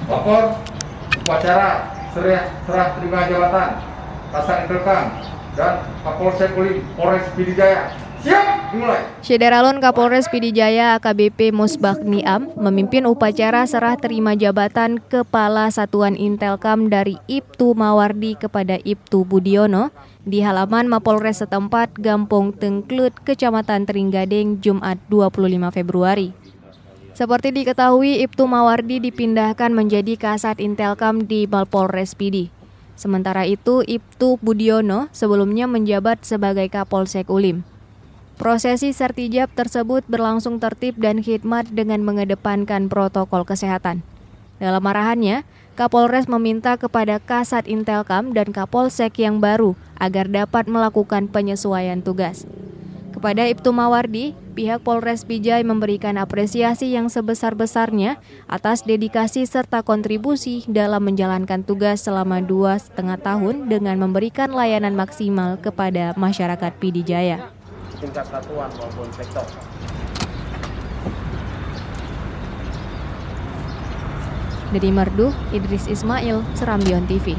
Lapor upacara serah terima jabatan Kasat Intelkam dan Kapolsek Polres Pd Jaya. Siap, dimulai. Syederalun Kapolres Pd Jaya AKBP Musbah Niam memimpin upacara serah terima jabatan Kepala Satuan Intelkam dari Ibtu Mawardi kepada Ibtu Budiono di halaman Mapolres setempat Gampong Tengklut, Kecamatan Teringgading, Jumat 25 Februari. Seperti diketahui, Ibtu Mawardi dipindahkan menjadi Kasat Intelkam di Mapolres Pd. Sementara itu, Ibtu Budiono sebelumnya menjabat sebagai Kapolsek Ulim. Prosesi sertijab tersebut berlangsung tertib dan khidmat dengan mengedepankan protokol kesehatan. Dalam arahannya, Kapolres meminta kepada Kasat Intelkam dan Kapolsek yang baru agar dapat melakukan penyesuaian tugas. Kepada Ibtu Mawardi, pihak Polres Pijai memberikan apresiasi yang sebesar-besarnya atas dedikasi serta kontribusi dalam menjalankan tugas selama 2,5 tahun dengan memberikan layanan maksimal kepada masyarakat Pd Jaya. Tingkat satuan maupun sektor. Dari Merdu, Idris Ismail, Serambion TV.